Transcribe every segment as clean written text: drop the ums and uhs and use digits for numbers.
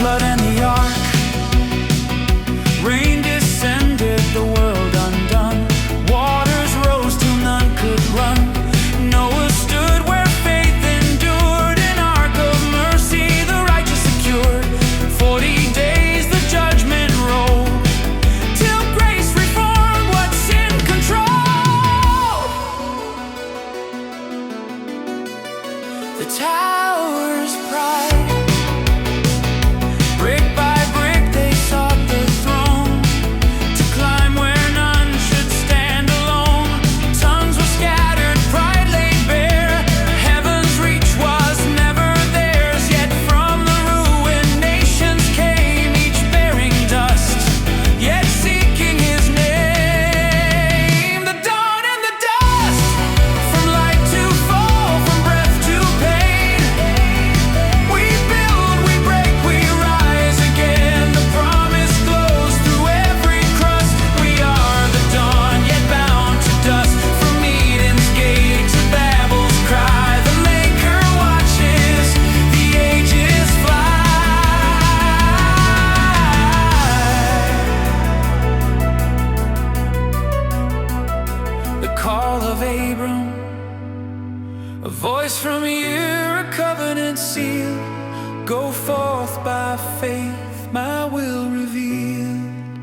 flood and the ark. Rain descended, the world undone. Waters rose till none could run. Noah stood where faith endured, an ark of mercy the righteous secured. 40 days the judgment rolled, till grace reformed what sin controlled. The tower's pride, brick by brick they sought the throne, to climb where none should stand alone. Tongues were scattered, pride laid bare, heaven's reach was never theirs. Yet from the ruined nations came, each bearing dust, yet seeking his name. The dawn and the dust, from light to fall, from breath to pain. We build, we break, we rise again. The promise glows through every crust. We are the dawn, yet bound to dust. From Eden's gate to Babel's cry, the Maker watches, the ages fly. The call of Abram, a voice from you, a covenant seal. Go forth by faith, my will revealed.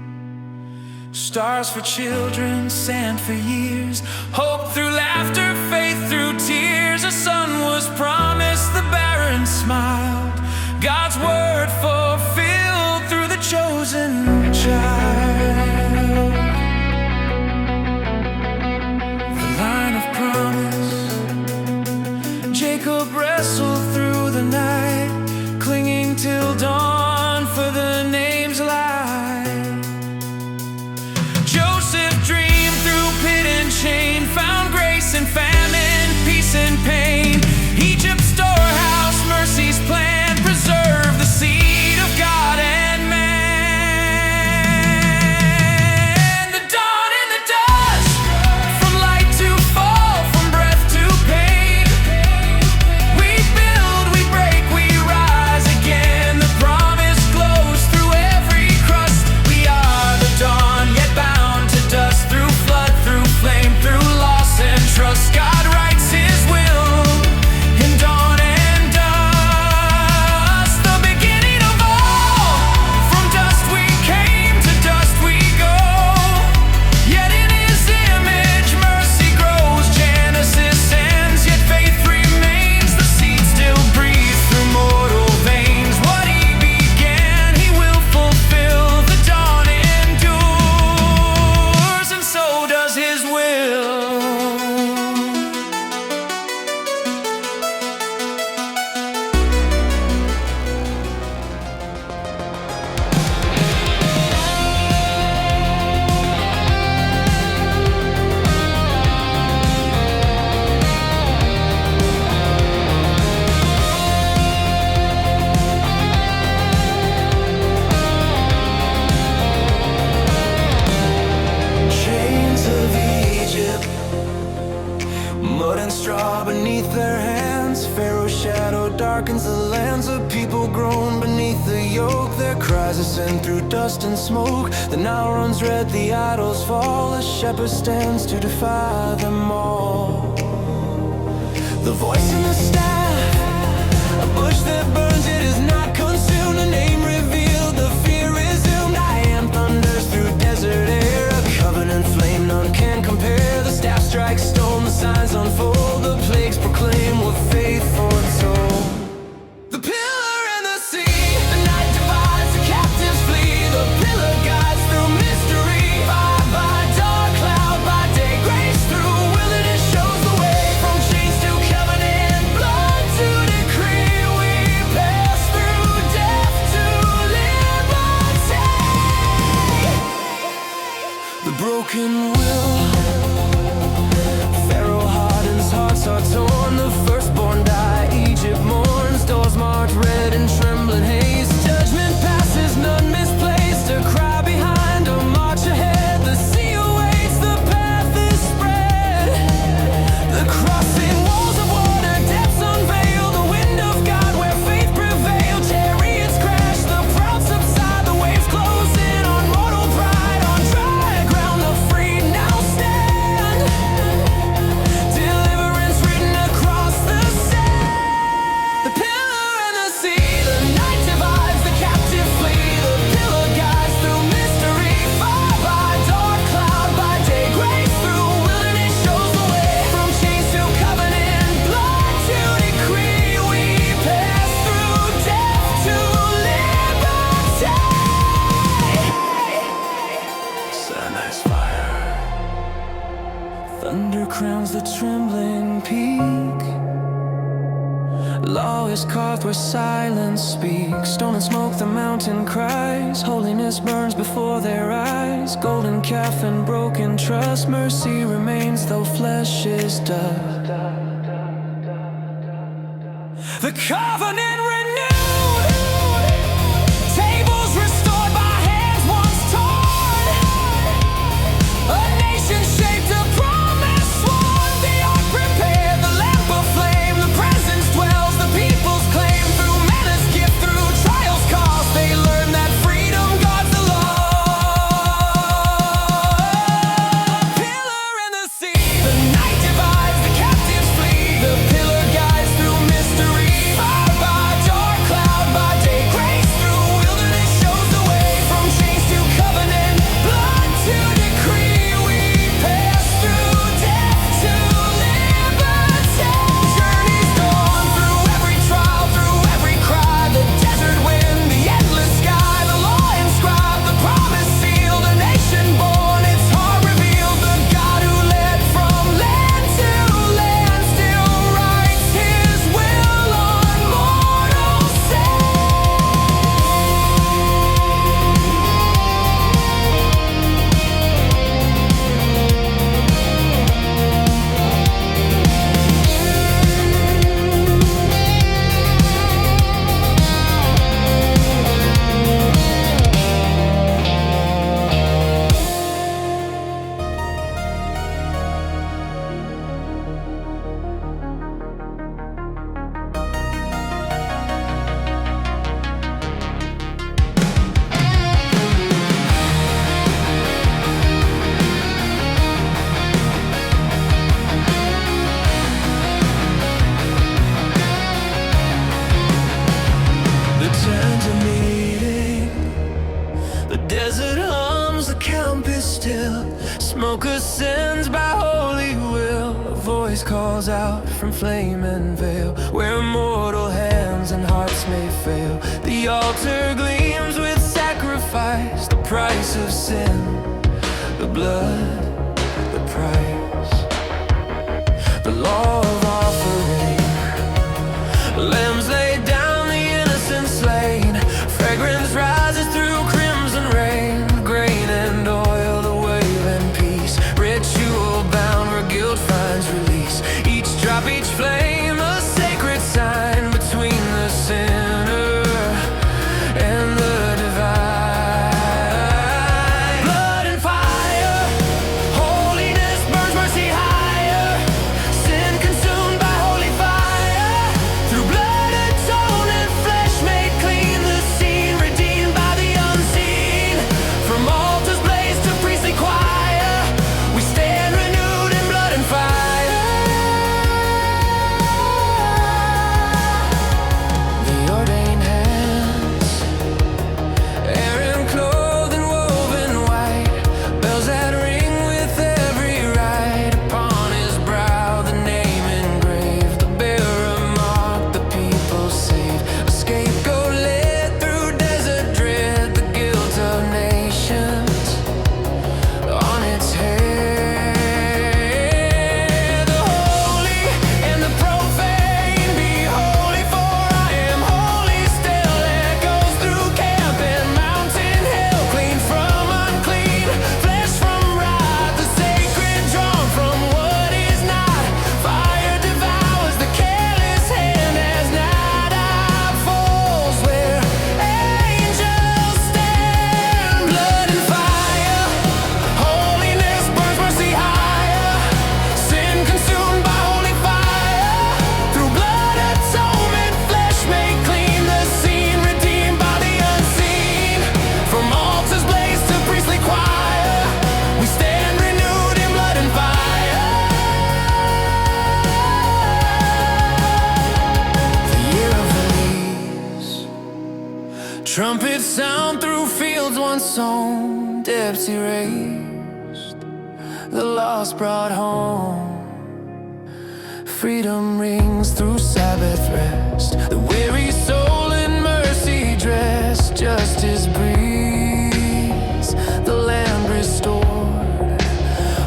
Stars for children, sand for years, hope through laughter, faith through tears. A son was promised, the barren smiled. God's word fulfilled through the chosen child. The line of promise, Jacob wrestled through the night, clinging till dawn for the name's light. Joseph dreamed through pit and chain, found grace in famine, peace in pain. Egypt's storehouse, mercy's plan, preserve the seed of God and man. The dawn and the dust, from light to fall, from breath to pain. We build, we break, we rise again. The promise glows through every crust. We are the dawn, yet bound to dust. Through flood, through flame, through loss and trust, God writes his will in dawn and dust. The beginning of all, from dust we came, to dust we go. Yet in his image mercy grows. Genesis ends, yet faith remains. The seed still breathes through mortal veins. What he began, he will fulfill. The dawn endures, and so does his will. Chains of Egypt, mud and straw beneath their hands. Pharaoh's shadow darkens the lands. Of people groan beneath the yoke. Their cries ascend through dust and smoke. The Nile runs red, the idols fall. A shepherd stands to defy them all. The voice in the staff, a bush that burns, it is not consumed. A name revealed, the fear resumed. I am thunders through desert air. A covenant flame none can compare. The staff strikes stone, the signs unfold. The plagues proclaim what faith foretold. The pillar and the sea, the night divides, the captives flee. The pillar guides through mystery. Fire by dark, cloud by day, grace through wilderness shows the way. From chains to covenant, blood to decree, we pass through is carved where silence speaks. Stone and smoke, the mountain cries. Holiness burns before their eyes. Golden calf and broken trust. Mercy remains though flesh is dust. The covenant renewed. Tables restored by hands once torn. A nation shaped, a promise sworn. The ark prepared, the lamp aflame. The presence dwells, the people's claim. Through manna's gift, through trials cost, they learn that freedom God's the law. Pillar in the sea, the night divides, the captives flee. The pillar guides through mystery. Fire by dark, cloud by day. Grace through wilderness shows the way. From chains to covenant, blood to decree. We pass through death to liberty. Journey's gone through every trial, through every cry. The desert wind, the endless sky. The law inscribed, the promise sealed. A nation born, its heart revealed. The God who led from land to land still writes His will on mortal sin. The tent of meeting, the desert hums, the camp is still. Smoke ascends by holy will. A voice calls out from flame and veil, where mortal hands and hearts may fail. The altar gleams with sacrifice, the price of sin, the blood, the price, the law of offering. Lambs laid down, the innocent slain. Fragrance rises through crimson rain. Grain and oil, the wave and peace. Ritual bound where guilt finds release. Each drop, each flame, a sacred sign between the sinner and the divine. Blood and fire, holiness burns mercy higher. Sin consumed by holy fire. Through blood atonement, flesh made clean. The scene redeemed by the unseen. From altars blazed to priestly choir, we stand renewed in blood and fire. The ordained hands, Aaron clothed and woven white. Bells that ring with every rite. Upon his brow the name engraved. The bearer marked, the people saved. A scapegoat led through desert dread. The guilt of nations on its head. The holy and the profane, be holy for I am holy still. Echoes through camp and mountain hill. Clean from unclean, flesh from rot. The sacred drawn from what is not. Fire devours the careless hand as night hour falls where angels stand. Blood and fire, holiness burns mercy higher. Sin consumed by holy fire. Through blood atonement, flesh made clean. The scene redeemed by the unseen. From altars blazed to priestly choir, we stand renewed in blood and fire. The year of release. Trumpets sound through fields once sown. Debts erased, the lost brought home. Freedom rings through Sabbath rest. The weary soul in mercy dressed. Justice breathes, the land restored.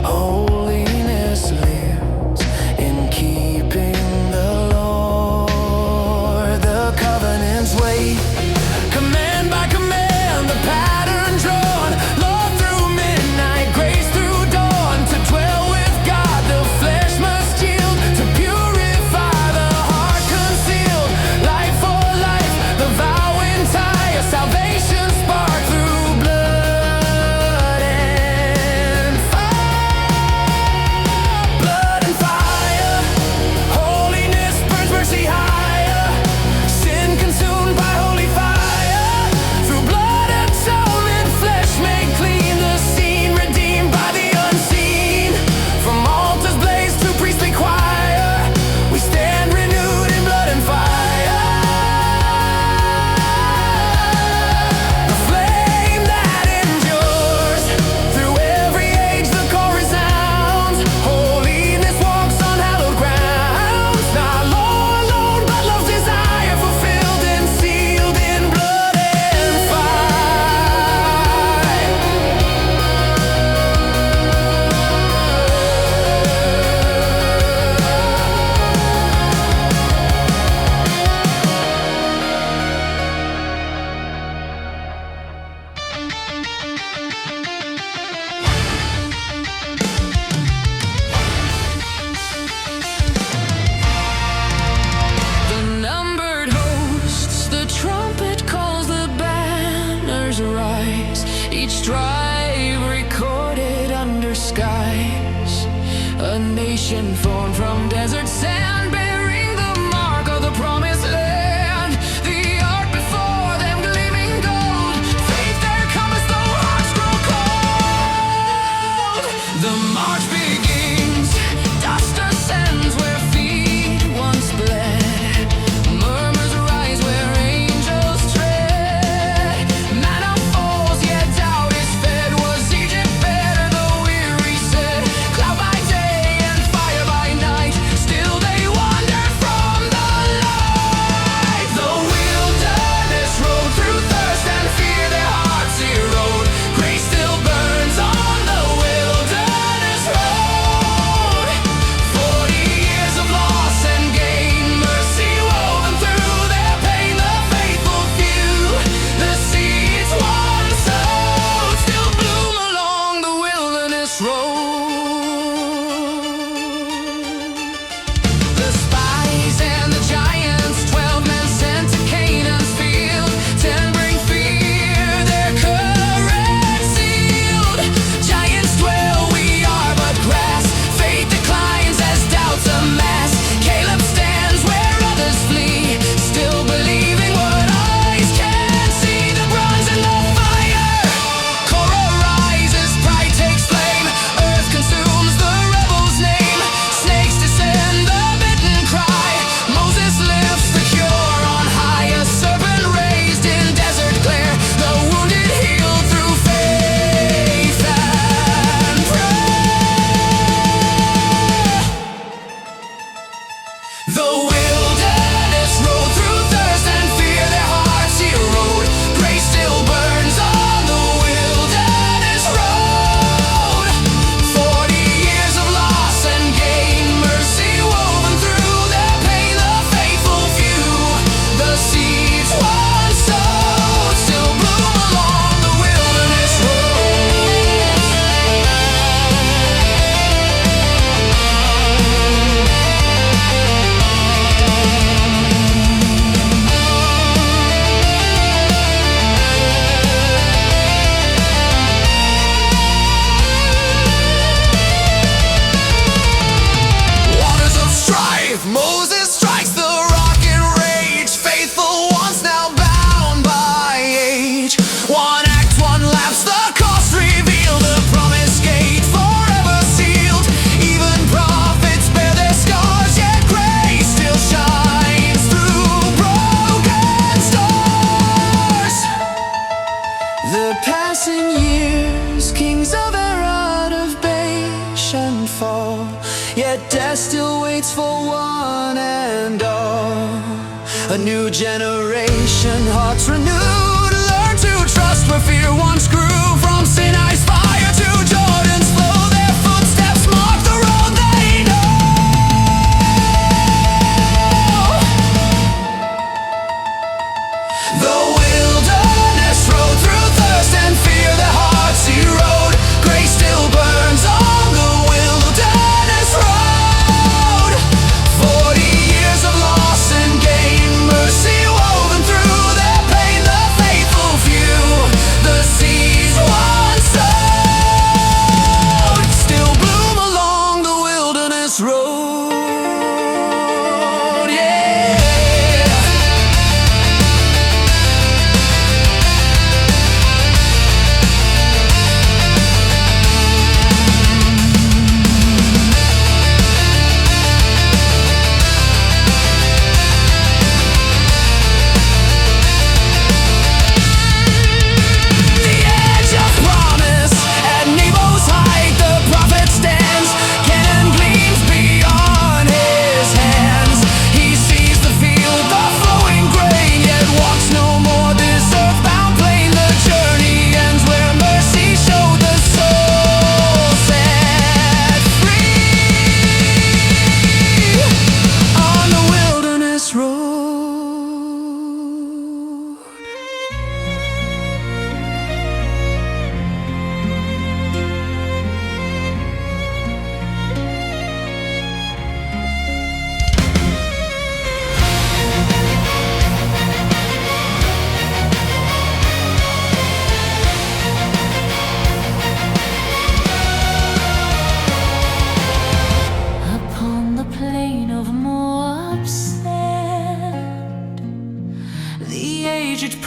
Holiness lives in keeping the Lord. strive recorded under skies, a nation formed from desert sand, bearing the mark of the promised land. The ark before them gleaming gold, faith their compass though hearts grow cold. The march begins, dust ascends where feet once bled, murmurs rise where angels tread. Manna falls yet doubt is fed, was Egypt better the weary said. Cloud by day and fire by night, still they wandered from the light. The wilderness road through thirst and fear, their hearts erode. Grace still burns on the wilderness road. 40 years of loss and gain, mercy woven through their pain. The faithful few, the seeds once sowed, still bloom along the wilderness road. The spies and the giants, 12 men sent to Canaan's field, 10 bring fear, their courage sealed. Giants dwell, we are but grass. Faith declines as doubts amass. Caleb stands where others flee, still believing what eyes can see. The bronze and the fire, Korah rises, pride takes flame. Earth consumes the rebel's name. Snakes descend, the bitten cry. Moses lifts the cure on high, a serpent raised in desert glare. The wounded healed through faith and prayer. The wilderness road through thirst and fear, their hearts erode. Grace still burns on the wilderness road. 40 years of loss and gain, mercy woven through their pain. The faithful few, the seeds once sowed, still bloom along the wilderness road. Waters of strife, Moses strikes the rock in rage. Faithful ones now bound by age. One act, one lapse, the cost reveal. The promised gate forever sealed. Even prophets bear their scars, yet grace still shines through broken stars. The passing years, kings of Herod of Bashan fall, yet death still waits for one and all. A new generation, hearts renewed, learn to trust where fear once grew. From Sinai's fire to Jordan's flow, their footsteps mark the road they know. The wilderness road through thirst and fear, their hearts erode. Grace still burns on the wilderness road. 40 years of loss and gain, mercy woven through their pain. The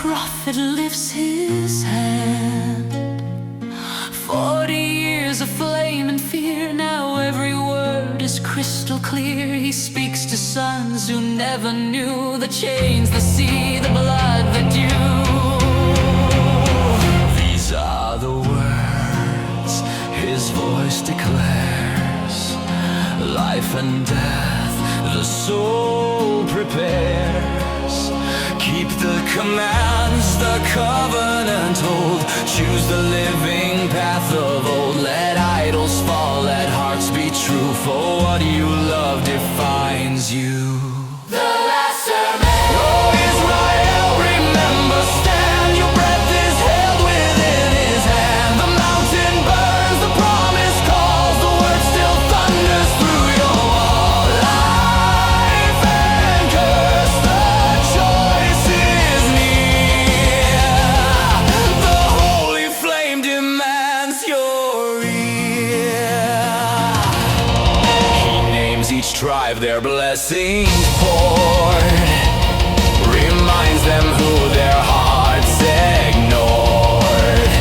prophet lifts his hand. 40 years of flame and fear, now every word is crystal clear. He speaks to sons who never knew the chains, the sea, the blood, the dew. These are the words his voice declares. Life and death, the soul prepares. Keep the commands, the covenant hold. Choose the living path of old. Let idols fall, let hearts be true. For what you love defines you. The lesser man. Oh, Israel, remember, stand. Your breath is held within his hand. The mountain burns, the promise calls. The word still thunders through your wall. Life and curse, the choice is near. The holy flame demands your ear. He names each tribe their blessings poured. Reminds them who their hearts ignored.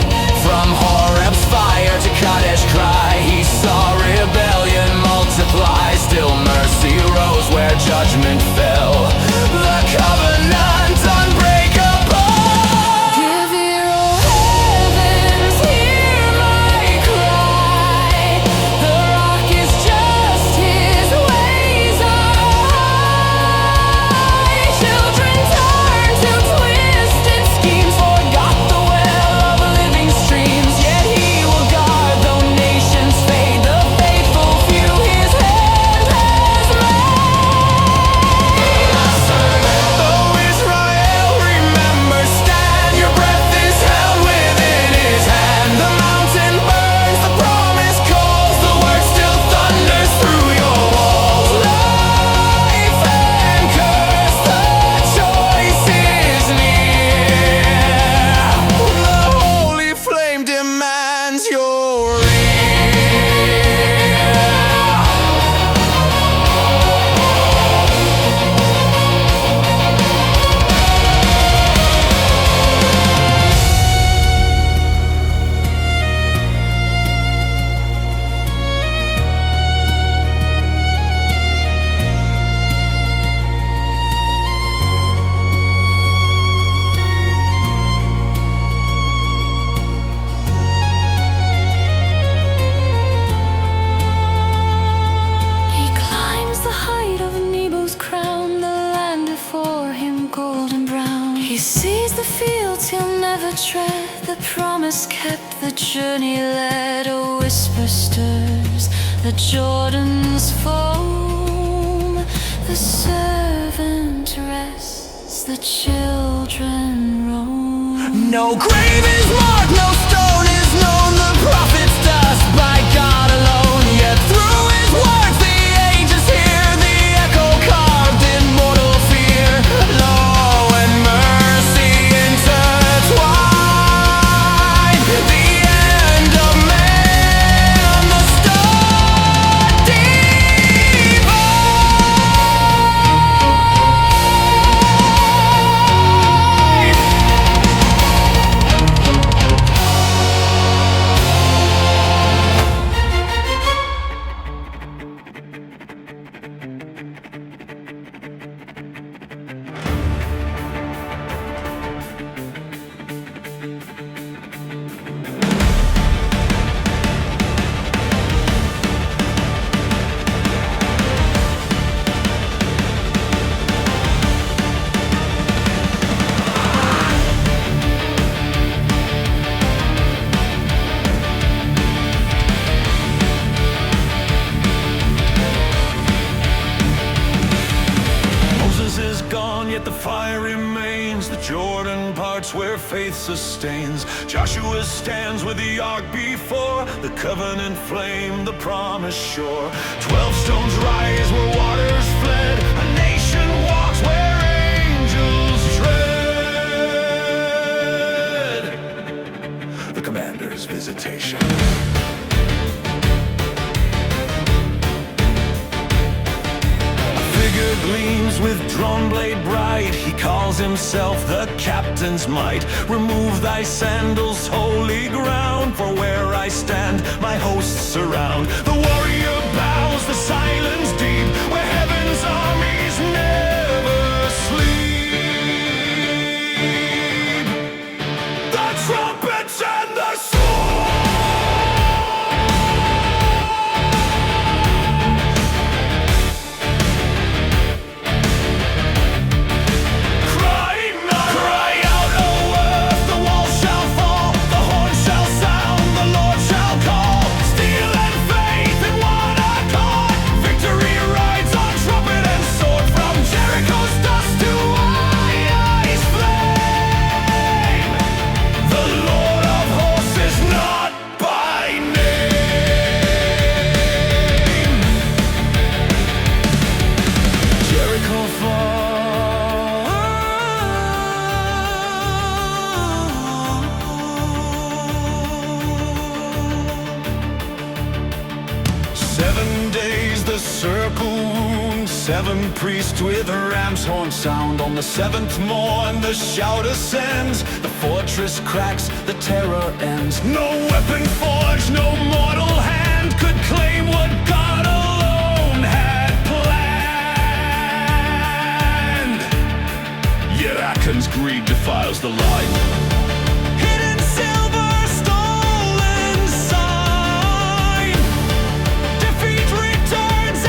From Horeb's fire to Kadesh cry, he saw rebellion multiply. Still mercy rose where judgment fell. The covenant unbreakable. Give ear, O heavens, hear my cry. The rock is just, his ways are high. Children turn to twisted schemes, forgot the well of living streams. Yet he will guard though nations fade. The faithful few his hand has made. Oh, Israel, remember, stand. Your breath is held within his hand. The mountain burns, the promise calls. The word still thunders through your walls. Life and curse, the choice is near. The holy flame demands your ear. He climbs the height of Nebo's crown, the land before him golden brown. He sees the fields he'll never tread, the promise kept, the journey led. A whisper stirs the Jordan's foam. The servant rests, the children roam. No grave is marked, no stone is known. The prophet's dust by God alone. Yet through his words the ages hear the echo carved in mortal fear. Law and mercy intertwined. The end of man, the start divine. Yet the fire remains, the Jordan parts where faith sustains. Joshua stands with the ark before, the covenant flame, the promised shore. 12 stones rise where waters fled, a nation walks where angels tread. The commander's visitation. A figure gleams comes with drawn blade bright. He calls himself the captain's might. Remove thy sandals, holy ground, for where I stand, my hosts surround. The warrior bows, the silence deep, where heaven's armies never sleep. The trumpets and the seven priests with ram's horn sound. On the seventh morn the shout ascends. The fortress cracks, the terror ends. No weapon forged, no mortal hand could claim what God alone had planned. Yet Achan's greed defiles the light. Hidden silver, stolen sign. Defeat returns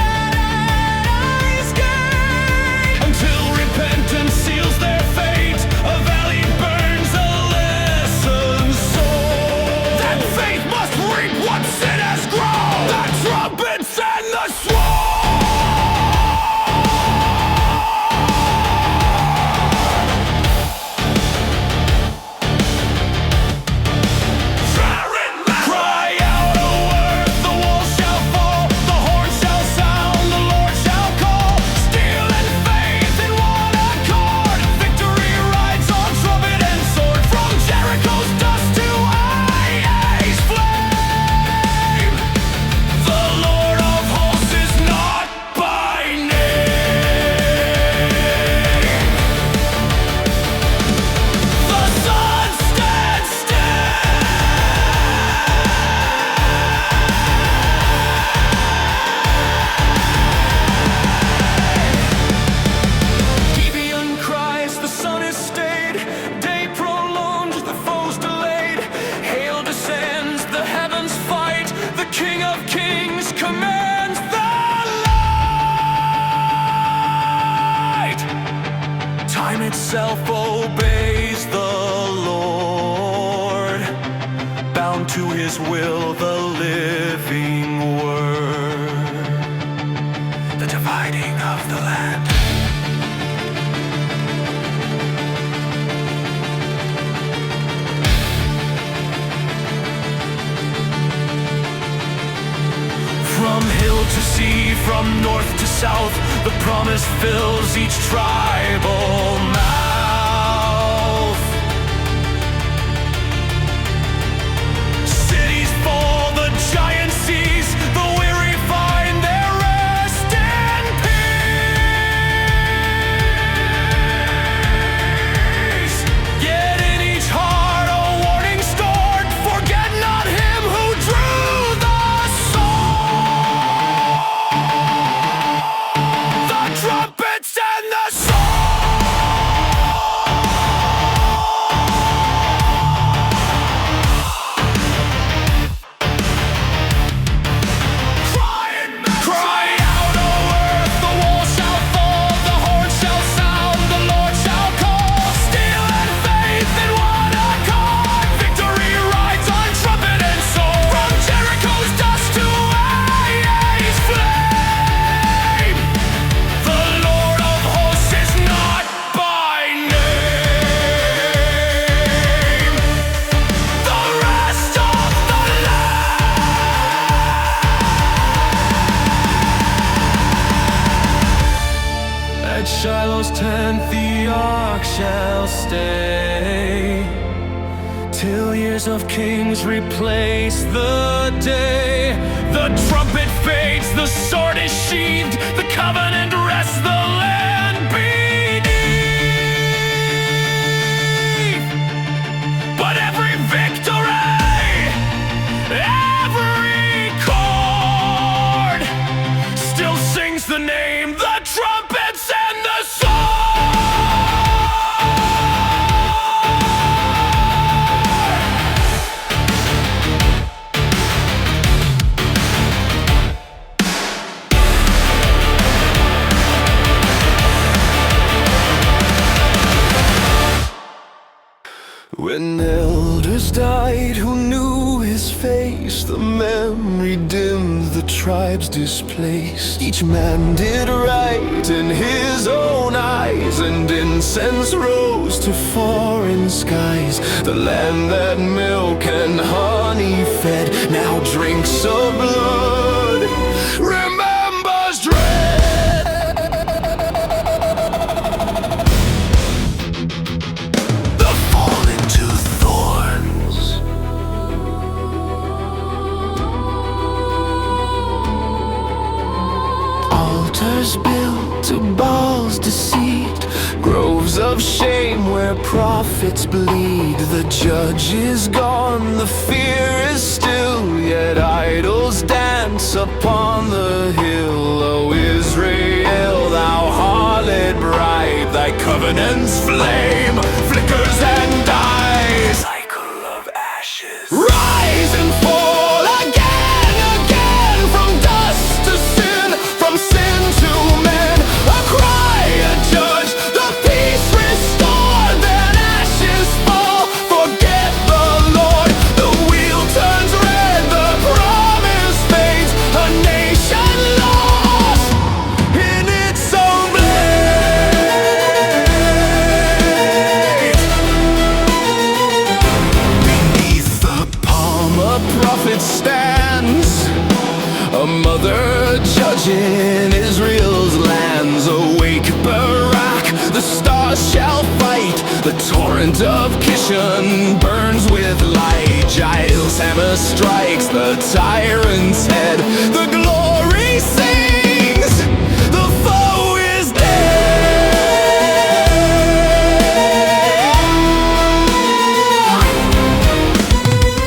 until repentance seals their fate. A valley burns, a lesson sold. That faith must reap what sin has grown. The trumpets and the sword. Cry out, O earth, the walls shall fall, the horn shall sound, the Lord shall call. Steel and faith in one accord. Victory rides on trumpet and sword. From Jericho's dust to Ai's flame. The Lord of hosts is not by name. The sun stands still. Gibeon cries, the sun is stayed. Day prolonged, the foe's delayed. Hail descends, the heavens fight. The King of Kings commands the light. Time itself obeys the Lord, bound to his will, the living word, the dividing of the land. From hill to sea, from north to south, the promise fills each tribal mouth. Cities fall, the giant cease, the weary find their rest in peace. Yet in each heart a warning stored, forget not him who drew the sword. The trumpets and the sword. Cry out, O earth, the wall shall fall, the horn shall sound, the Lord shall call. Steel and faith in one accord. Victory rides on trumpet and sword. From Jericho's dust to Ai's flame. The Lord of hosts is not by name. The rest of the At Shiloh's tent the ark shall stay, till years of kings replace the day. The trumpet fades, the sword is sheathed, the covenant rests, the land When elders died who knew his face, the memory dimmed, the tribes displaced. Each man did right in his own eyes, and incense rose to foreign skies. The land that milk and honey fed now drinks of blood, remembers dread. The fall into thorns. Altars built to Baal's deceit, groves of shame where prophets bleed. The judge is gone, the fear is still, yet idols dance upon the hill. O Israel, thou harlot bride, thy covenant's flame flickers and dies. Cycle of ashes. Rise and fall again, again, from dust to sin, from sin to men. A cry, a judge, the peace restored, then ashes fall. Forget the Lord, the wheel turns red, the promise fades, a nation lost in its own blade. Beneath the palm a prophet stands, a mother judging Israel's lands. Awake, Barak, the stars shall fight. The torrent of Kishon burns with light. Giles hammer strikes the tyrant's head. The glory sings, the foe is dead.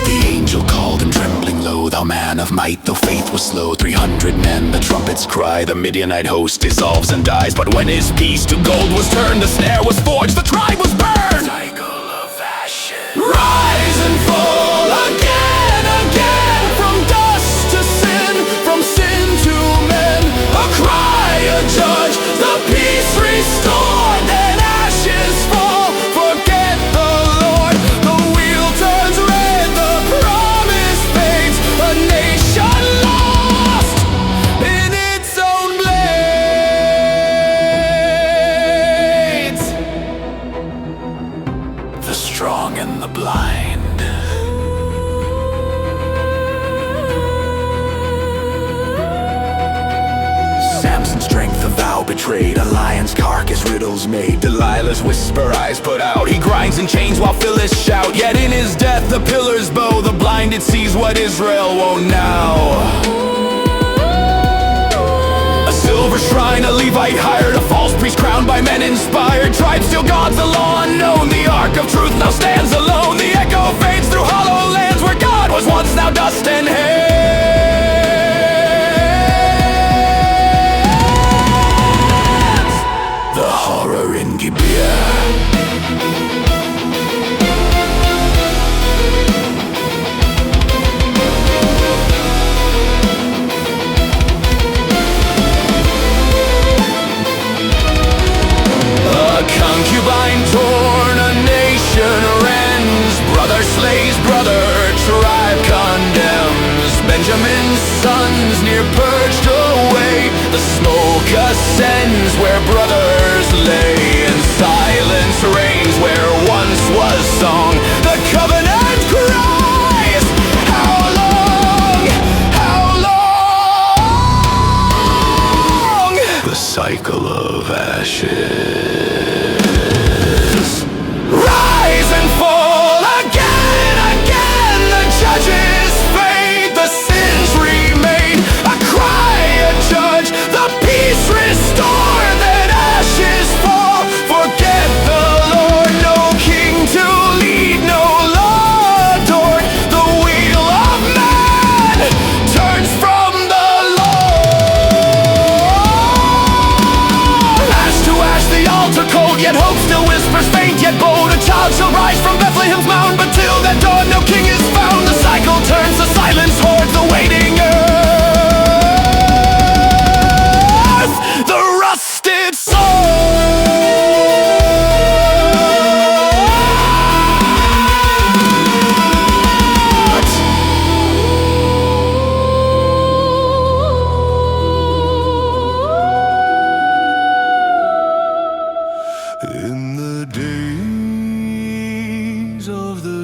The angel called him trembling low, thou man of might, though faith was slow. 300 men, the trumpets cry, the Midianite host dissolves and dies. But when his piece to gold was turned, the snare was forged, the tribe was burned. Cycle of ashes. Rise and fall again, again, from dust to sin, from sin to men. A cry, a judge, the peace restored, then ashes fall. Forget the Lord, the wheel turns red, the promise fades, a nation lost in its own blades. The strong and the blind. Samson's strength a vow betrayed, a lion's carcass riddles made. Delilah's whisper eyes put out, he grinds in chains while Phyllis shout. Yet in his death the pillars bow, the blinded sees what Israel won't now. A silver shrine, a Levite hired, a false priest crowned by men inspired. Tribe still God's the law unknown, the ark of truth now stands alone. The echo fades through hollow lands where God was once, now dust and hair. The horror in Gibeah. A concubine torn, a nation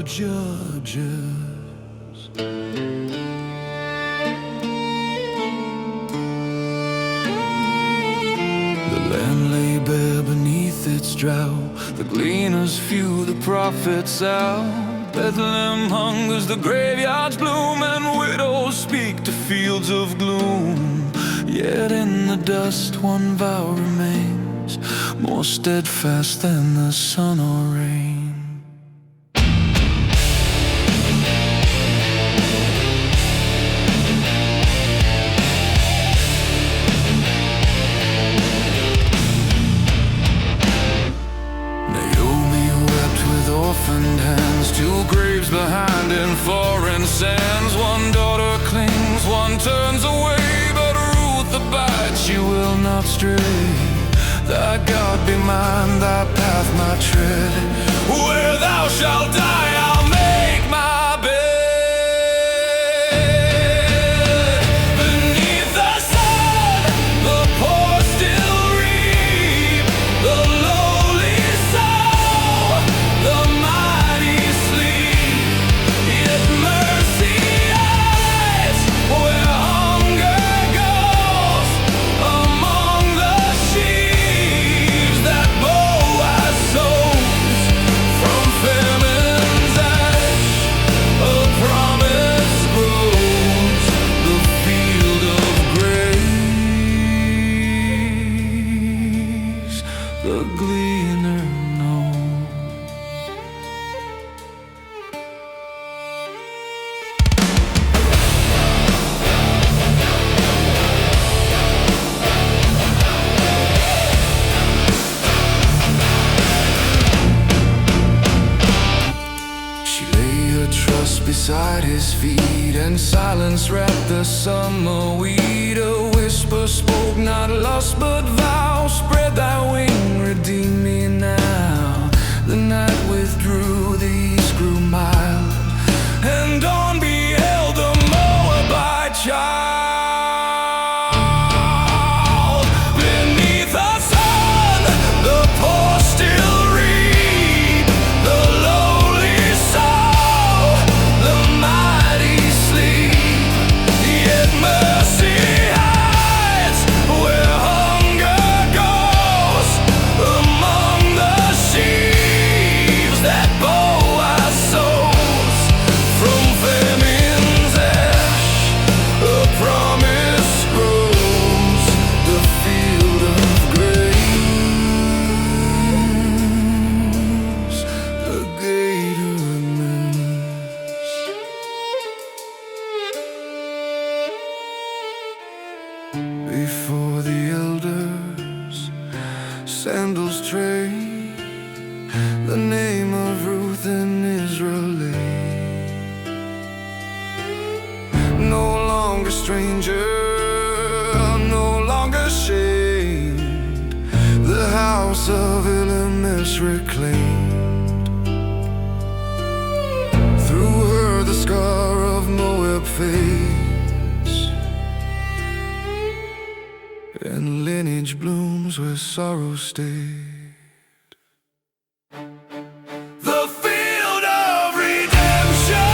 the judges. The land lay bare beneath its drought, the gleaners few, the prophets out. Bethlehem hungers, the graveyards bloom, and widows speak to fields of gloom. Yet in the dust one vow remains, more steadfast than the sun or rain. Orphaned hands, two graves behind in foreign sands. One daughter clings, one turns away, but Ruth abides, she will not stray. Thy God be mine, thy path my tread. Where thou shalt die, I'll make my bed. Beneath the sun, the poor still reap, the lowly sow, the mighty sleep. Yet mercy hides where hunger goes, among the sheaves that Boaz sows. From famine's ash a promise grows, the field of grace the gleaner knows. She lay her trust beside his feet, and silence wrapped the summer wheat. A whisper spoke not lust but vow, spread thy wing, redeem me now. The night withdrew, the east grew mild, and dawn beheld the Moabite child. Beneath the sun, the poor still reap, the lowly sow, the mighty sleep. Yet mercy hides where hunger goes, among the sheaves that Boaz sows. From famine's ash a promise grows, the field of grace the gate remains. Before the elders sandals train, the name of Ruth in Israel lay. No longer stranger, no longer shamed, the house of Elimelech reclaimed. Through her the scar of Moab fades, and lineage blooms where sorrow stayed. The field of redemption.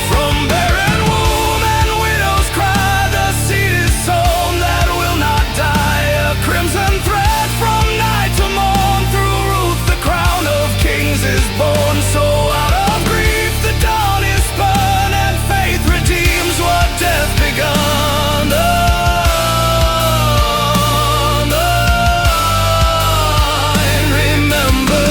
From barren womb and widow's cry, the seed is sown that will not die. A crimson thread from night to morn, through Ruth the crown of kings is born. So out of grief the dawn is spun, and faith redeems what death begun. Remember.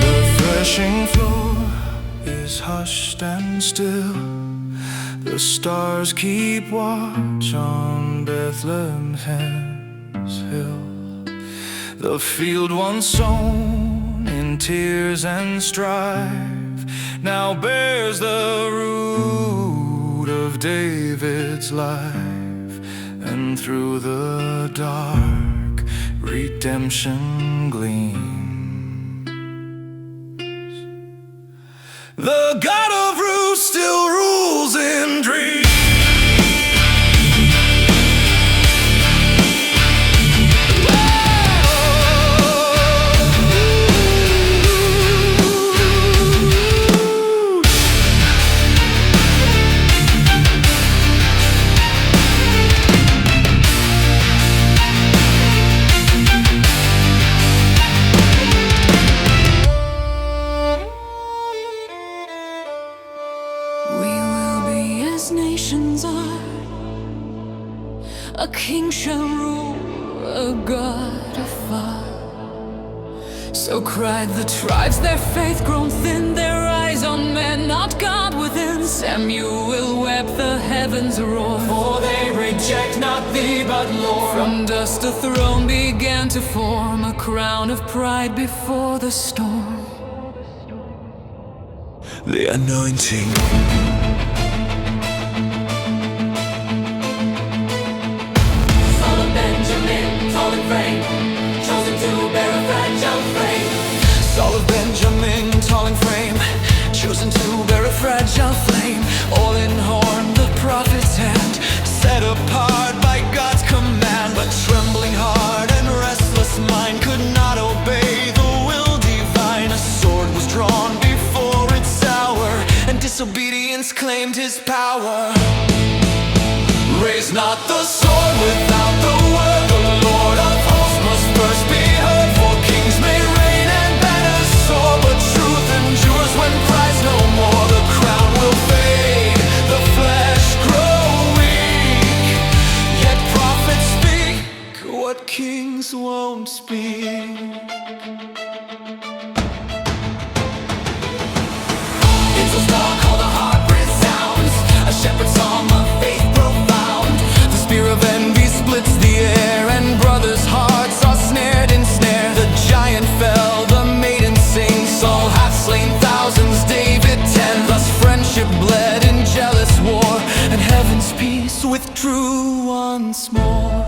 The threshing floor is hushed and still, the stars keep watch on Bethlehem's hand. hill. The field once sown in tears and strife now bears the root of David's life, and through the dark redemption gleams. The God of Ruth still rules in dreams. Nations are, a king shall rule, a God afar. So cried the tribes, their faith grown thin, their eyes on men, not God within. Samuel wept, the heavens roar, for they reject not thee but Lord. From dust a throne began to form, a crown of pride before the storm. The anointing. Saul of Benjamin, tall in frame, chosen to bear a fragile flame. All in horn, the prophet's hand, set apart by God's command. But trembling heart and restless mind could not obey the will divine. A sword was drawn before its hour, and disobedience claimed his power. Raise not the sword without the word. The Lord of hosts must first be heard. For kings may reign and banners soar, but truth endures when pride's no more. The crown will fade, the flesh grow weak, yet prophets speak what kings won't speak. It's a star called a harp resounds, a shepherd's song of faith profound. The spear of envy splits the air, and brothers' hearts are snared in snare. The giant fell, the maiden sings. Saul hath slain thousands, David 10. Thus friendship bled in jealous war, and heaven's peace withdrew once more.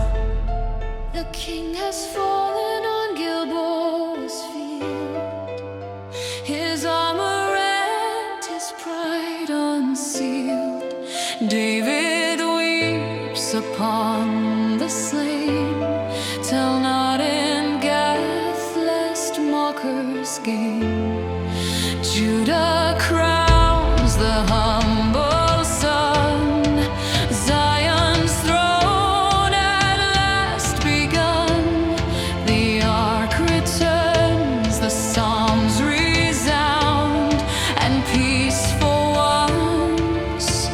The king has fallen on Gilboa's field, his armor and his pride unsealed. David weeps upon the slain. Tell not in Gath, lest mockers gain. Judah crowns the humble son, Zion's throne at last begun. The ark returns, the psalms resound, and peaceful once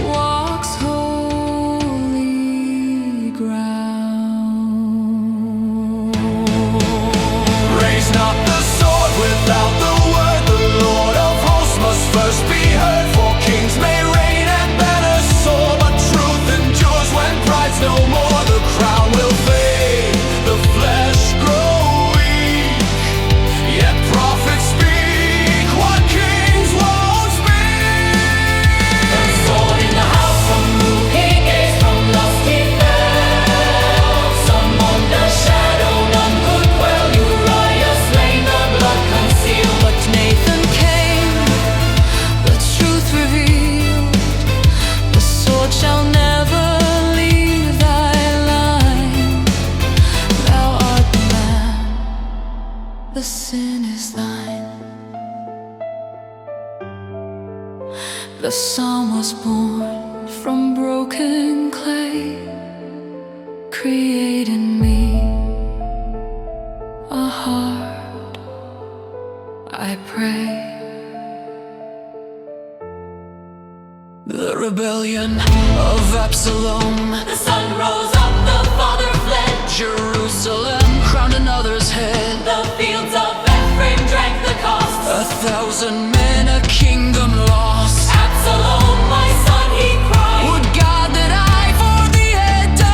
walks holy ground. Raise not the sword without the word. The Lord of hosts must first be heard. For kings may reign and banners soar, but truth endures when pride's no more. The crown will fade, the flesh grow weak, yet prophets speak what kings won't speak. The sword in the house from Ruth he gazed, from lust he fell. Some on the shadow none could quell. Uriah slain, the blood concealed. But Nathan came, the truth revealed. The sword shall never leave thy line. Thou art the man, the sin is thine. The psalm was born from broken clay. Create in me a heart, I pray. The rebellion of Absalom, The sun rose up, the father fled. Jerusalem crowned another's head. The fields of Ephraim drank the cost. 1,000 men, a kingdom lost. Absalom, my son, he cried. Would God that I for thee had died.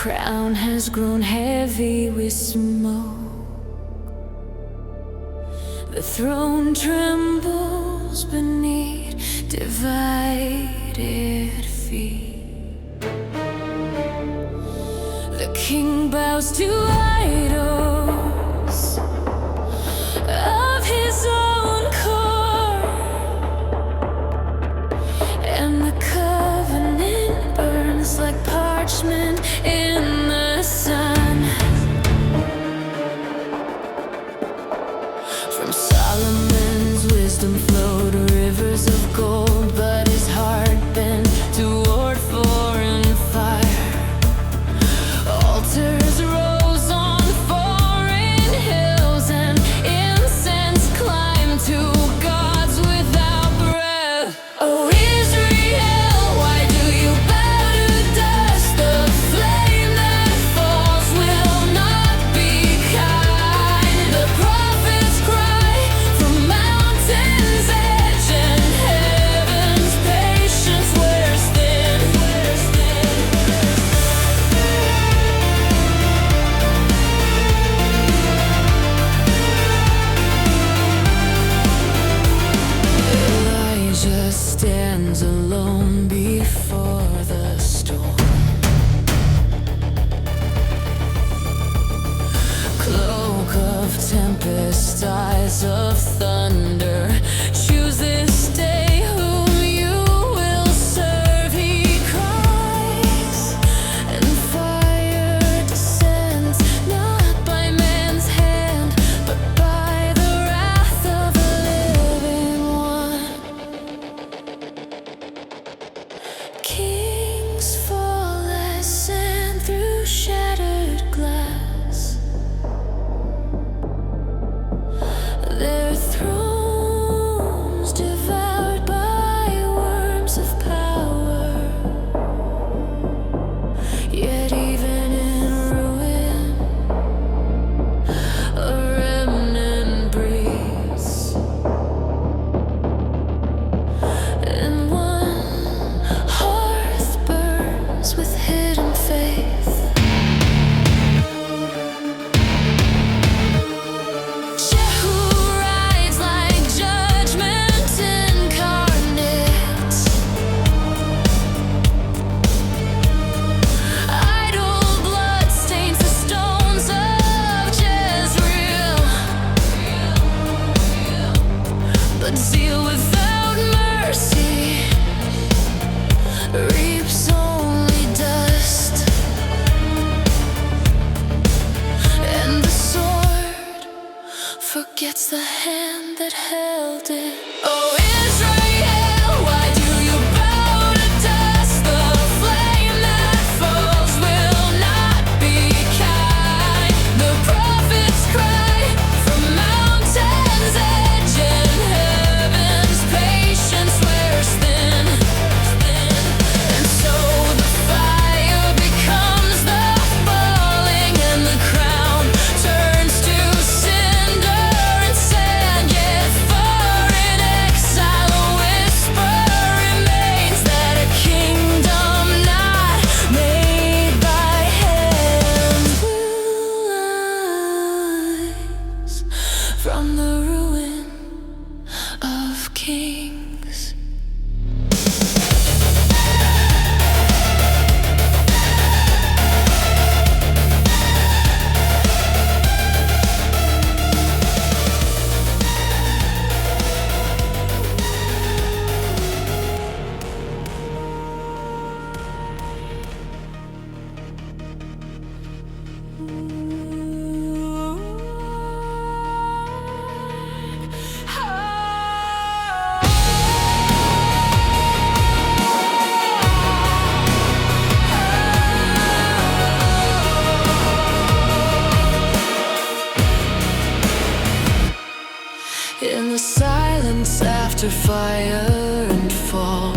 crown has grown heavy with smoke. The throne trembles beneath divided feet. The king bows to idols of his own core, and the covenant burns like parchment in the sun. From Solomon's wisdom flowed rivers of gold, but his heart bent toward foreign fire. Altars rose on foreign hills, and incense climbed to gods without breath. Oh Israel, why do you bow to dust? The flame that falls will not be kind. The prophets cry from mountain's edge, and heaven's patience wears thin. Elijah stands alone before the storm. Cloak of tempest, eyes of thunder. Choose this day whom you will serve, he cries. And fire descends, not by man's hand, but by the wrath of the living one. Kings fall as sand through shattered glass. Their thrones devoured by worms of power. Yet even in ruin, a remnant breathes. And one hearth burns with hidden faith. Jehu rides like judgment incarnate. Idle blood stains the stones of Jezreel, but zeal without mercy reaps only dust. And the sword forgets the hand that held it. Oh Israel, why do you bow to dust? The flame that falls will not be kind. The prophets cry from mountain's edge, and heaven's patience wears thin. And so the fire becomes the falling, and the crown turns to cinder and sand. Yet far in exile, a whisper remains that a kingdom not made by hands will rise from the ruin of kings. In the silence after fire and fall,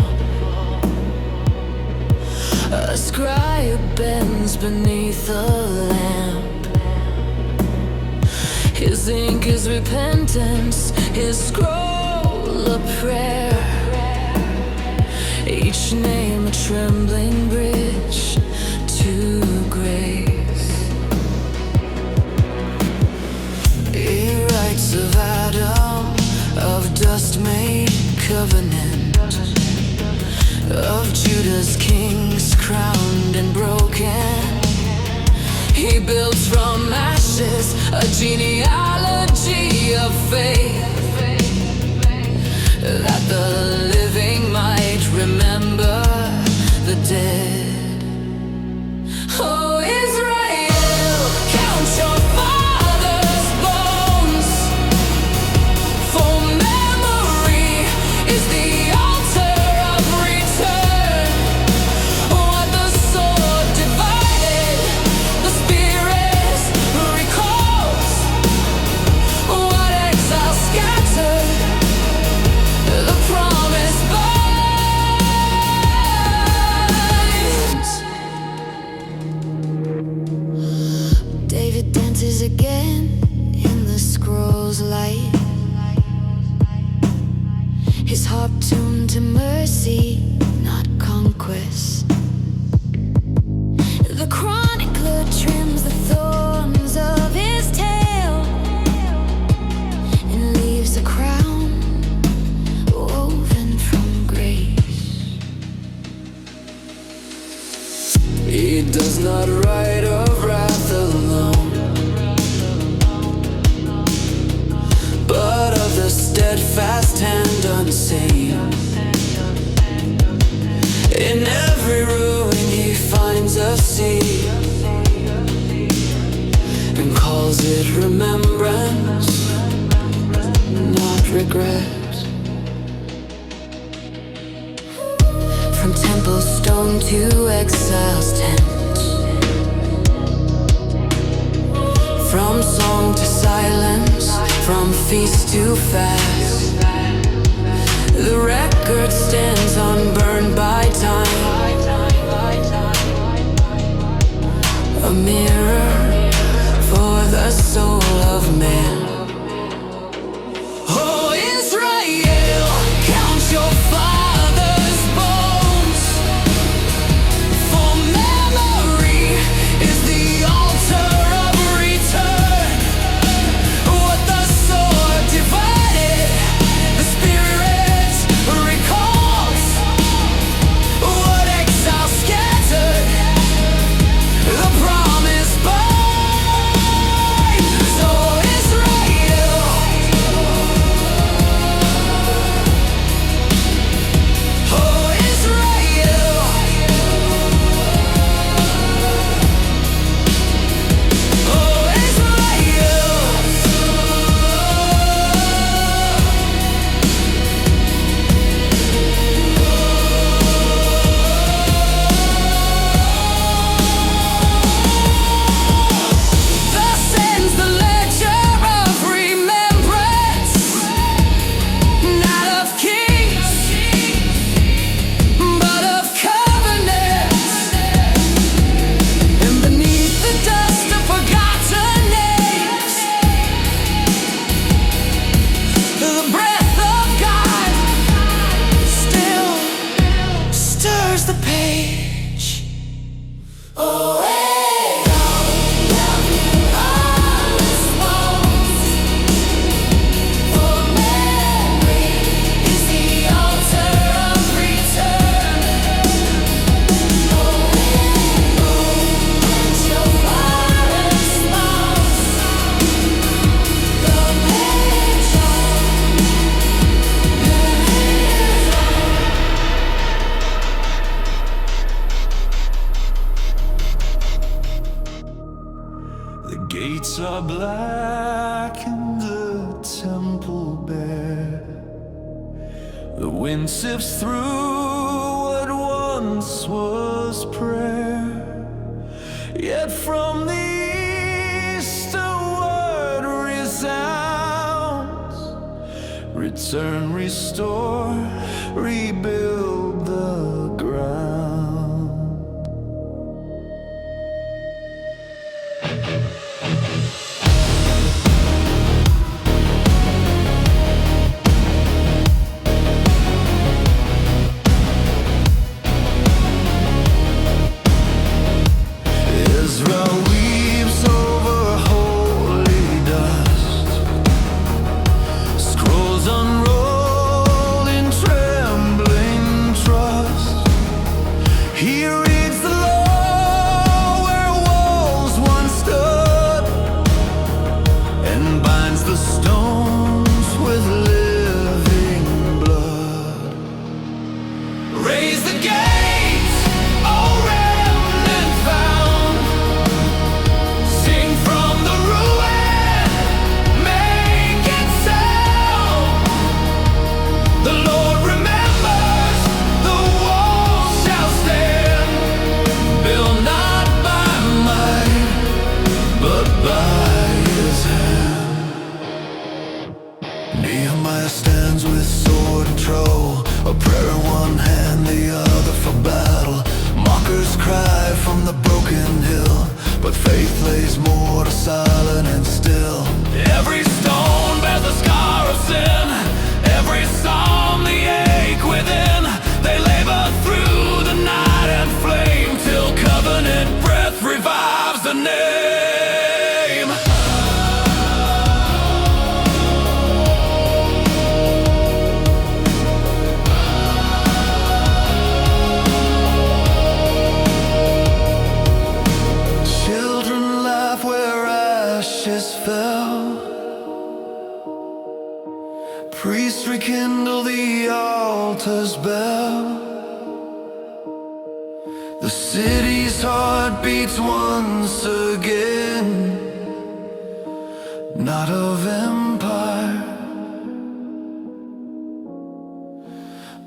a scribe bends beneath a lamp. His ink is repentance, his scroll a prayer. Each name a trembling bridge to grace. covenant of Judah's kings, crowned and broken. He builds from ashes a genealogy of faith, that the living might remember the dead. Oh, Israel, count your fathers' bones, for memory is the altar of return. What the sword divided, the Spirit recalls. What exile scattered, the promise binds. David dances again in the scroll's light, his harp tuned to mercy, not conquest. The chronicler trims the thorns of his tail and leaves a crown woven from grace. He does not write of wrath alone, but of the steadfast hand unseen. In every ruin he finds a seed and calls it remembrance, not regret. From temple stone to exile's tent, from song to silence, from feast to fast, the record stands unburned by time, a mirror for the soul of man. Oh, Israel, count your fathers' bones, for memory is the altar of return. What the sword divided, the Spirit recalls. What exile scattered, the promise binds. Oh, Israel, oh, Israel, oh, Israel. Thus ends the ledger of remembrance, not of kings, but of covenants. And beneath the dust of forgotten names, the breath of God still stirs the page. Oh, The gates are black and the temple bare. The wind sifts through what once was prayer. Yet from the east a word resounds: return, restore, rebuild the ground. Ezra weeps over holy dust, scrolls unrolled in treasure. through the night and flame till covenant breath revives the name. Children laugh where ashes fell. Priests rekindle the altar's bell. The city's heart beats once again, not of empire,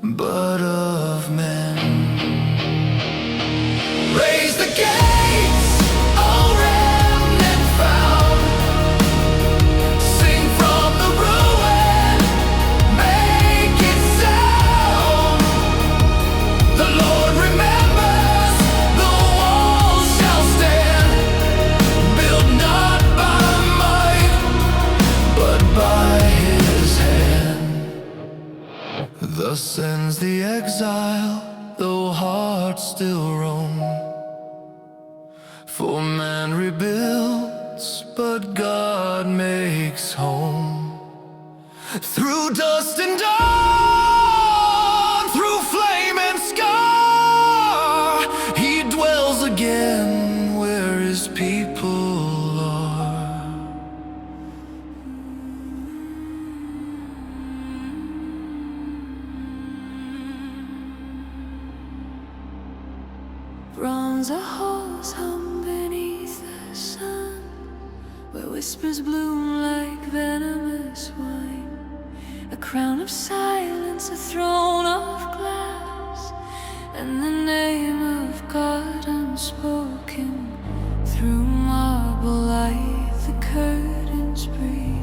but of men. Raise the gates, O remnant found. Sing from the ruin, make it sound. The Lord remembers, the walls shall stand. Built not by might, but by His hand. Thus ends the exile, though hearts still roam. For man rebuilds, but God makes home. Through dust and dawn, through flame and scar, He dwells again where His people are. Bronze halls hung beneath the sun, where whispers bloom like venomous wine. A crown of silence, a throne of glass, and the name of God unspoken. Through marble light the curtains breathe.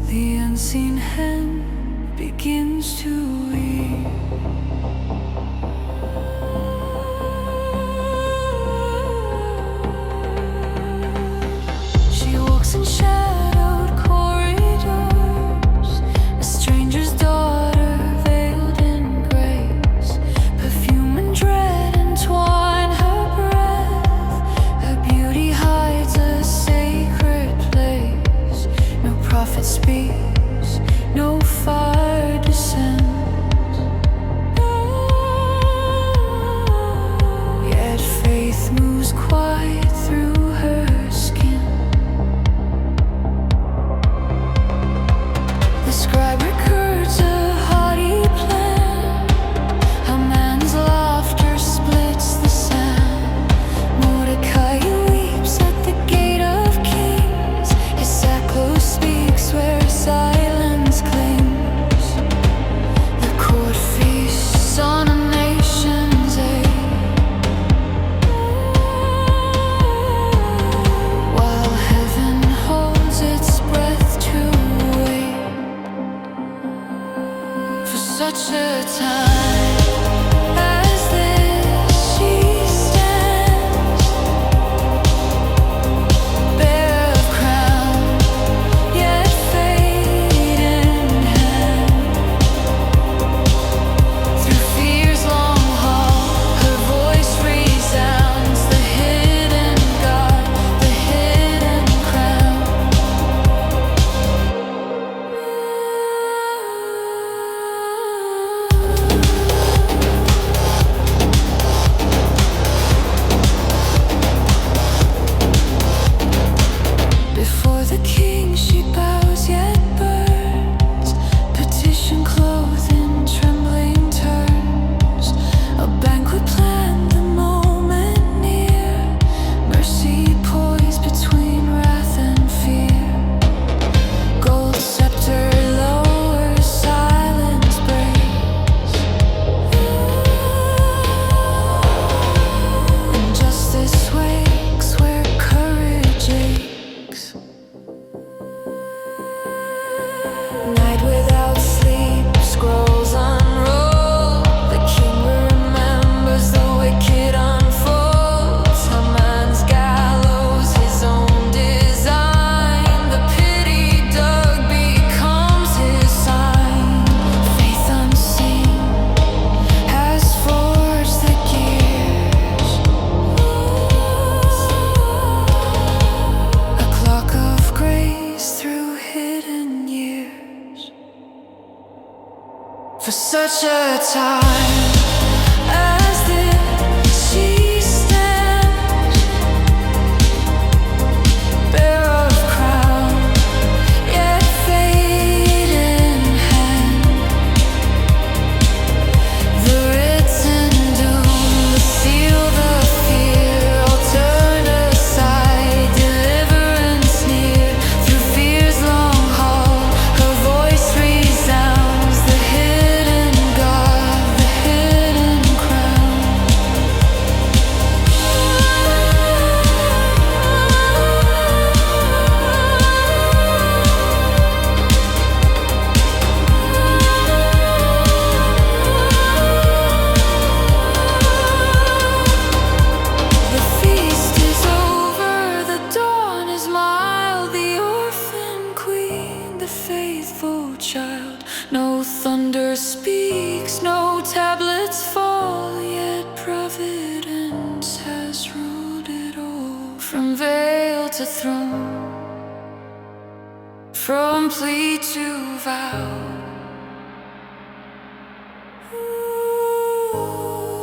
The unseen hand begins to weave. She walks in shadowed corridors, a stranger's daughter veiled in grace. Perfume and dread entwine her breath. Her beauty hides a sacred place. No prophet speaks, no fire descends. Yet faith moves quiet through her skin. The scribe records a haughty plan. A man's laughter splits the sand. Mordecai weeps at the gate of kings. His sackcloth speaks where silence clings. The court feasts on a nation's aid, while heaven holds its breath to wait for such a time as this. She stands bare of crown, yet fade in hand. Through fear's long hall, her voice resounds. The hidden God, the hidden crown. For such a time as this, she stands, bare of crown, yet fade in hand. The written doom, the seal, the fear, all turned aside. Deliverance near, through fear's long hall, her voice resounds. The hidden God, the hidden crown. The feast is over, the dawn is mild, the orphan queen, the faithful child. No thunder speaks, no tablets fall, yet providence has ruled it all. From veil to throne, from plea to vow,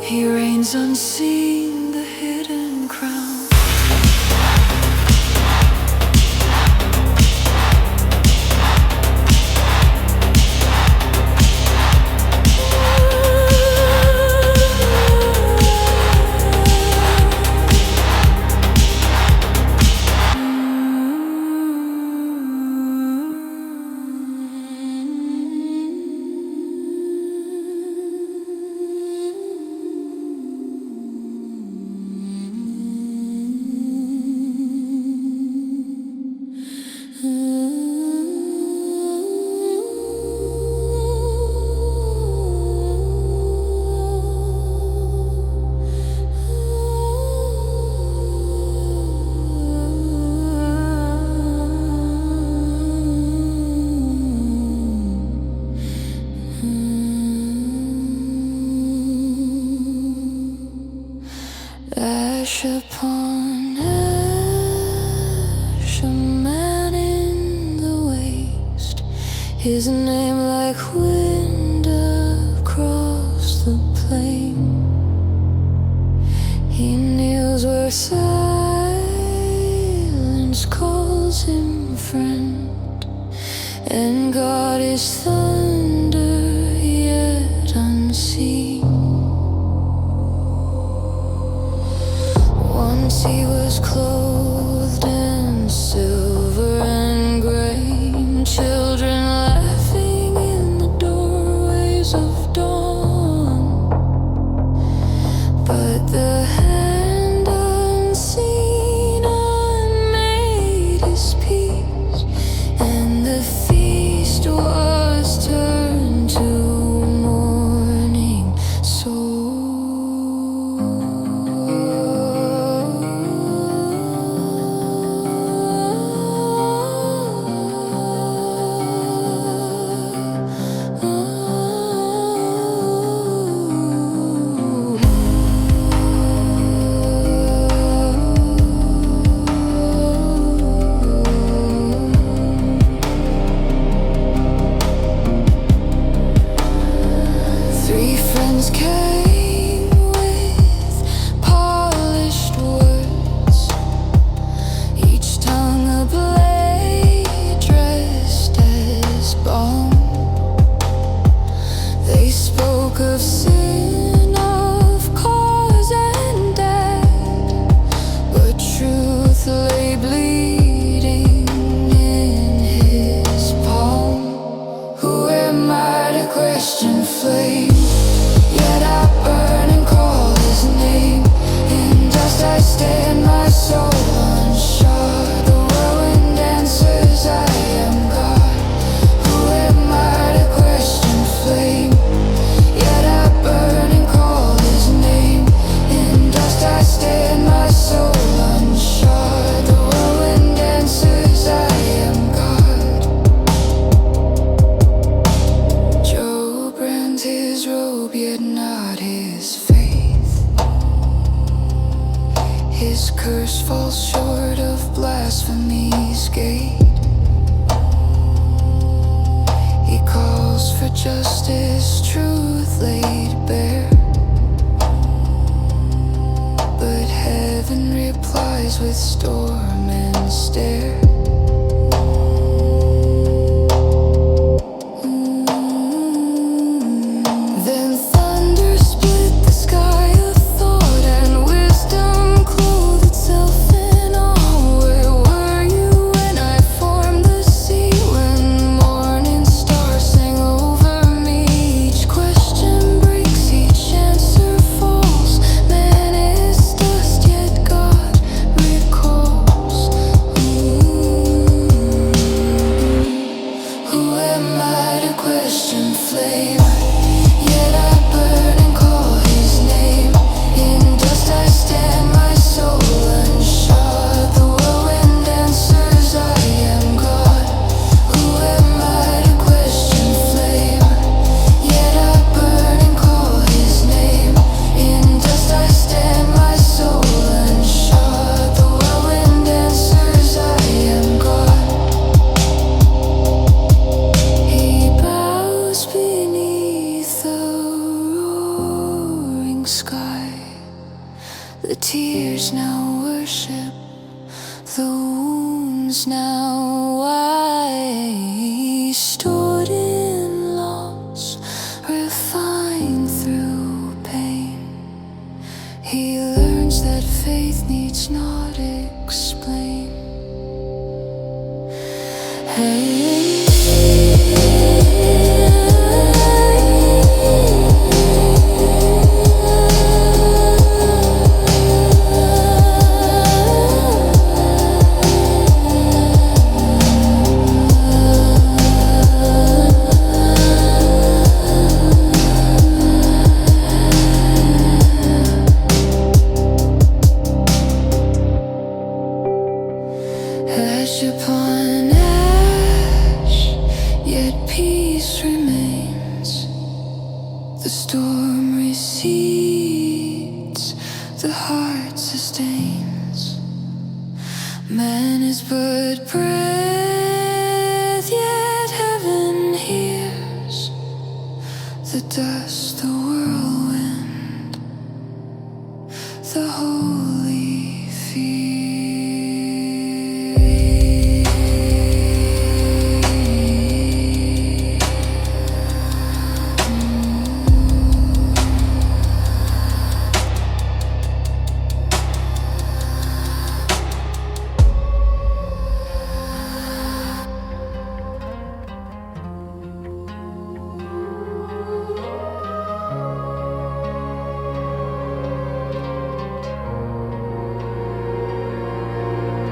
he reigns unseen, the hidden crown. Ash upon ash, a man in the waste, his name like wind across the plain. He kneels where silence calls him friend, and God is thunder yet unseen. Once he was clothed in silver and grain, children laughing in the doorways of dawn. But the hand unseen unmade his peace, and the feast was turned to mourning. Three friends came with polished words, each tongue a blade dressed as balm. They spoke of sin, of cause and death, but truth lay bleeding in his palm. Who am I to question flame? Yet I burn and call his name. In dust I stand, my soul unshod. The whirlwind answers, I am God. Who am I to question flame? Yet I burn and call his name. In dust I stand, my soul unshod. The whirlwind answers, I am God. Job rent his robe, yet not his faith. His curse falls short of blasphemy's gate. He calls for where justice, truth laid bare. But heaven replies with storm and stare. Then thunder split the sky of thought, and wisdom clothed itself in awe. Where were you when I formed the sea? When morning stars sang over me. Each question breaks, each answer falls. Man is dust, yet God recalls. Who am I to question flame? Yet I burn and call his name. In dust I stand, my soul unshod. The whirlwind answers, I am God. Who am I to question flame? Yet I burn and call his name. In dust I stand, my soul unshod. The whirlwind answers, I am God. He bows beneath the roaring sky. The tears now worship, the wounds now why. Stored in loss, refined through pain. He learns that faith needs not explain. Ash upon ash, yet peace remains. The storm recedes, the heart sustains. Man is but breath, yet heaven hears. The dust, the whirlwind, the holy fear.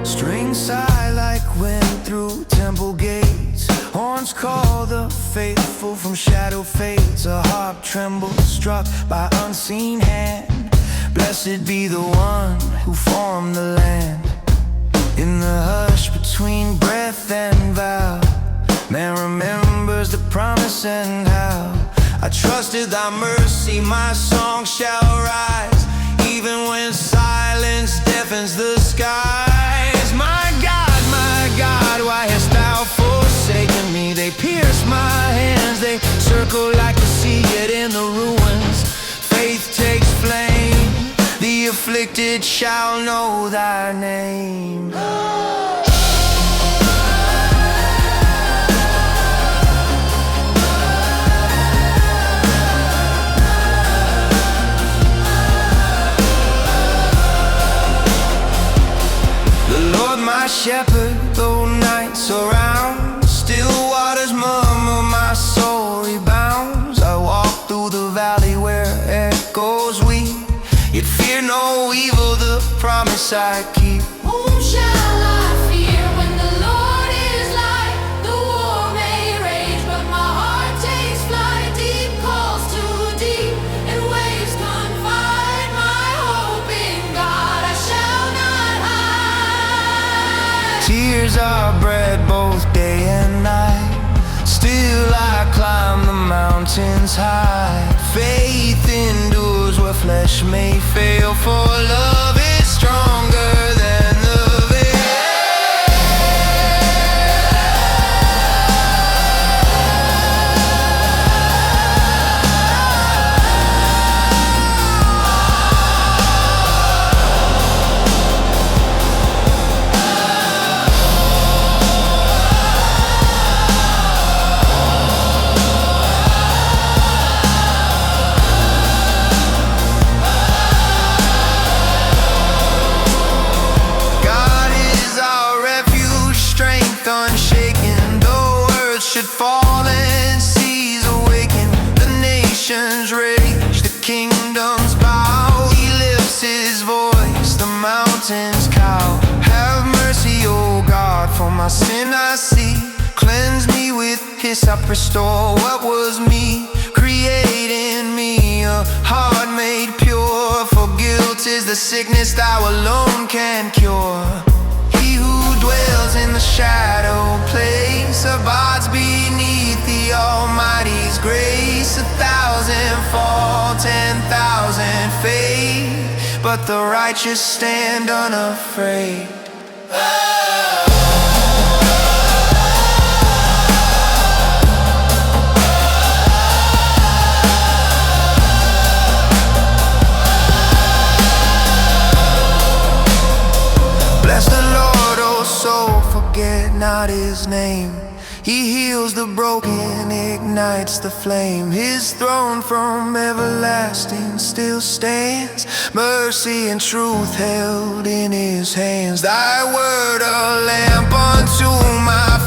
Strings sigh like wind through temple gates. Horns call the faithful from shadow fates. A harp trembles struck by unseen hand. Blessed be the one who formed the land. In the hush between breath and vow, man remembers the promise and how. I trusted thy mercy, my song shall rise, even when silence deafens the skies. My God, why hast thou forsaken me? They pierce my hands, they circle like the sea, yet in the ruins faith takes flame. The afflicted shall know thy name. My shepherd, though nights surround, still waters murmur, my soul rebounds. I walk through the valley where echoes weep, yet fear no evil, the promise I keep. Whom shall I fear when the Lord is light? The war may rage, but my heart takes flight. Deep calls to deep, and waves confide. My hope in God, I shall not hide. Tears are bread both day and night. Still I climb the mountains high. Faith endures where flesh may fail, for love is stronger than the veil. kingdoms bow. He lifts his voice, the mountains cow. Have mercy, O God, for my sin I see. Cleanse me with hyssop, restore what was me. Create in me a heart made pure. For guilt is the sickness thou alone can cure. He who dwells in the shadow place abides beneath the Almighty's grace. 1,000 fall, 10,000 fade, but the righteous stand unafraid. Bless the Lord, oh soul, forget not his name. He heals the broken, ignites the flame. His throne from everlasting still stands. Mercy and truth held in his hands. Thy word a lamp unto my